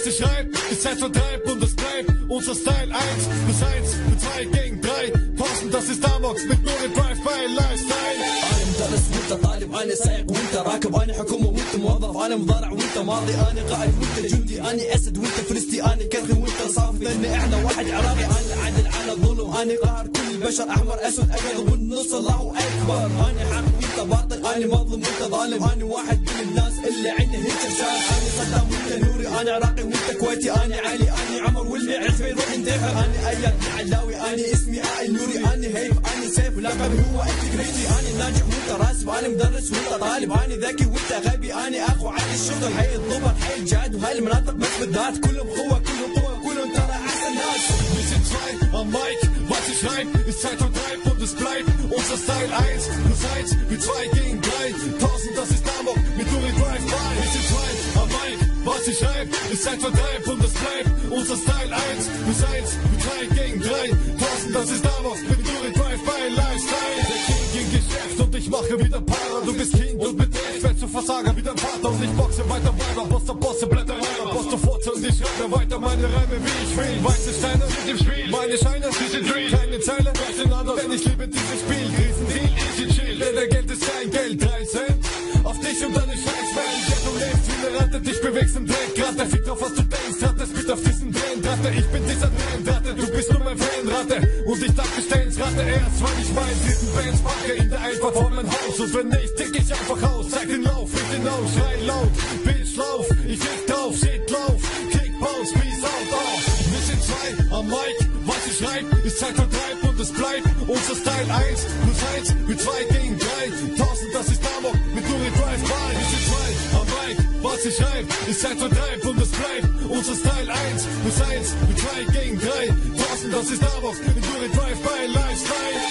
was ich schreib, ist Zeitvertreib und es bleibt unser Style 1+1 mit 2 gegen 3. Posten, das ist Amok mit nur dem Drive-by-Lifestyle. أنا مدرس وأنت طالب، أنا سائق وأنت راكب، أنا حكومة وأنت موظف، أنا مضارع وأنت ماضي، أنا قائد وأنت جندي، أنا أسد وأنت فرستي، أنا كرخي وأنت صافي، لأن إحنا واحد عراقي، أنا عدل على الظلم، أنا قاهر كل البشر، أحمر أسود أبيض والنص الله أكبر، أنا حق وأنت باطل، أنا مظلوم وأنت ظالم، أنا واحد من الناس اللي عنده هيك رسالة، أنا صدام وأنت نوري، أنا عراقي وأنت كويتي، أنا علي، أنا عمر واللي عرفه يروح ينتحر، أنا أياد علاوي، أنا اسمي آل نوري، أنا هيف، أنا سيف، ولقبي هو التكريتي، أنا ناجح وأنت راسب، أنا مدرس وأنت طالب، أنا ذكي وأنت غبي، أنا أخو على الشغل، حي الضبط، حي الجاد، وهاي المناطق بس بالذات، كلهم قوة، كلهم قوة، كلهم ترى أحسن ناس. Wir sind zwei am Mic, was ich schreib, ist Zeitvertreib und es bleibt unser Style 1+1 mit 2 gegen 3. 1000, das ist Amok mit Nuri Drive-by. Wir sind zwei am Mic, was ich schreib, ist Zeitvertreib und es bleibt unser Style 1+1 mit 2 gegen 3. 1000, das ist Amok mit Nuri Drive-by Lifestyle. Der King ging Geschäft und ich mache wieder Para. Du bist King und mit dir, ich werd zu Versager wie dein Vater und ich boxe weiter weiter. Bosse, Blätter rein, Bosse Furze und ich schreibe weiter meine Reime wie ich will. Weiße Steine sind im Spiel, meine Scheine sind im Dream. Keine Zeile durcheinander, denn ich liebe dieses Spiel. Riesendeal, easy chill, denn der Geld ist kein Geld. 3 Cent auf dich und deine Scheißwelt. Ja, du lebst wie eine Ratte, dich bewegst im Dreck. Der fickt drauf, was du denkst, hat es mit auf diesen Tränenratte. Ich bin dieser Tränenratte, du bist nur mein Fanratte. Und ich darf bestellen's Ratte erst, weil ich meinen dritten Bands mache in der Einfahrt von mein Haus. Und wenn nicht, tick ich einfach aus. Zeig den Lauf, fick den aus, schrei laut. Bitch, lauf, ich fick drauf, shit, lauf. Kick, bounce, peace out, oh. Wir sind zwei am Mic, was ich schreib, ist Zeitvertreib und es bleibt unser Style 1+1 mit 2 gegen 3. 1000, das ist Amok mit Nuri Drive-by. Wir sind zwei am Mic, was ich schreib, ist Zeitvertreib und es bleibt unser Style 1+1 mit 2 gegen 3. 1000, das ist Amok mit Nuri Drive-by Lifestyle.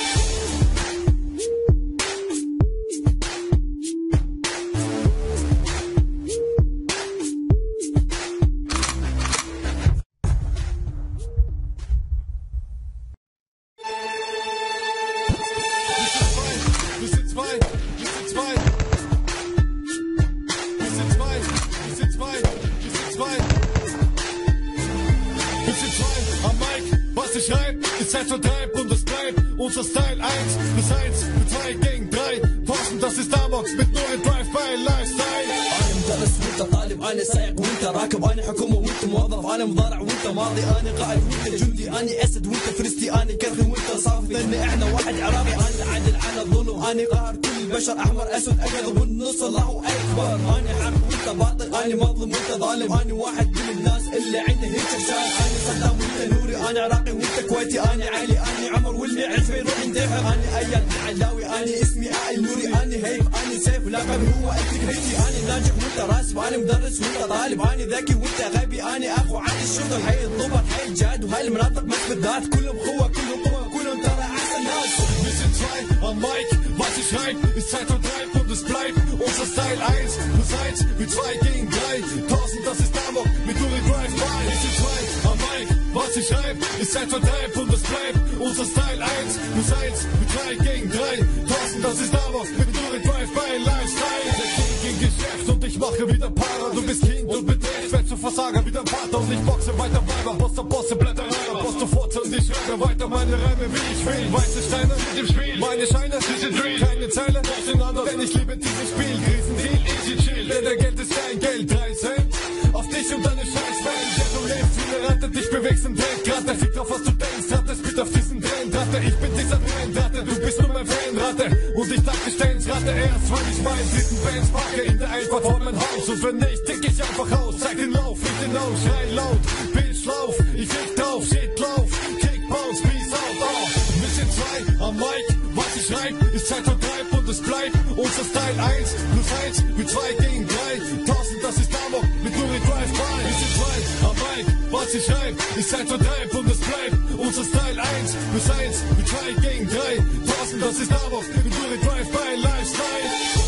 Zeitvertreib und es bleibt unser Style 1+1 mit 2 gegen 3. Posten, das ist Amok mit Nuri Drive-by Lifestyle. أنا مدرس وأنت طالب، أنا سائق وأنت راكب، أنا حكومة وأنت موظف، أنا مضارع وأنت ماضي، أنا قائد وأنت جندي، أنا أسد وأنت فرستي، أنا كرخي وأنت صافي، لأن إحنا واحد عراقي، أنا عدل على الظلم، أنا قاهر كل البشر، أحمر أسود أبيض والنص الله أكبر، أنا حق وأنت باطل، أنا مظلوم وأنت ظالم، أنا واحد من الناس اللي عنده هيك رسالة، أنا صدام وأنت نوري، أنا عراقي وأنت كويتي، أنا علي، أنا عمر واللي عرفه يروح ينتحر، أنا أياد علاوي، أنا اسمي آل نوري، أنا هيف، أنا سيف، ولقبي هو التكريتي، أنا ناجح وأنت راسب، أنا مدرس وأنت طالب، أنا ذكي وأنت غبي، أنا أخو على الشغل، حي الضبط، حي الجاد، وهاي المناطق بس بالذات، كلهم قوة، كلهم قوة، كلهم ترى أحسن ناس. Wir sind zwei am Mic, was ich schreib, ist Zeitvertreib und es bleibt unser Style 1+1 mit 2 gegen 3. 1000, das ist Amok mit Nuri Drive-by. Wir sind zwei am Mic, was ich schreib, ist Zeitvertreib und es bleibt unser Style 1+1 mit 2 gegen 3. 1000, das ist Amok mit Nuri Drive-by Lifestyle. Der King ging Geschäft und ich mache wieder Para. Du bist King und mit dir, ich werd zu Versager wie dein Vater und ich boxe weiter weiter. Bosse, Blätter rein, Bosse Furze und ich schreibe weiter meine Reime wie ich will. Weiße Steine sind im Spiel, meine Scheine sind im Dream. Keine Zeile durcheinander, denn ich liebe dieses Spiel. Riesendeal, easy chill, denn der Geld ist kein Geld. 3 Cent auf dich und deine Scheißwelt. Ja, du lebst wie eine Ratte, dich bewegst im Dreck. Der fickt drauf, was du denkst, hat es mit auf diesen Tränenratte. Ich bin dieser Tränenratte, du bist nur mein Fanratte. Und ich dachte, stellen's Ratte erst, weil ich meinen dritten Bands mache in der Einfahrt von mein Haus. Und wenn nicht, tick ich einfach aus. Zeig den Lauf, fick den aus, schrei laut. Bitch, lauf, ich fick drauf, shit, lauf. Kick, bounce, peace out, oh. Wir sind zwei am Mic, was ich schreib, ist Zeitvertreib und es bleibt unser Style 1+1 mit 2 gegen 3. 1000, das ist Amok mit Nuri Drive-by. Wir sind zwei am Mic, was ich schreib, ist Zeitvertreib und es bleibt unser Style 1+1 mit 2 gegen 3. 1000, das ist Amok mit Nuri Drive-by Lifestyle.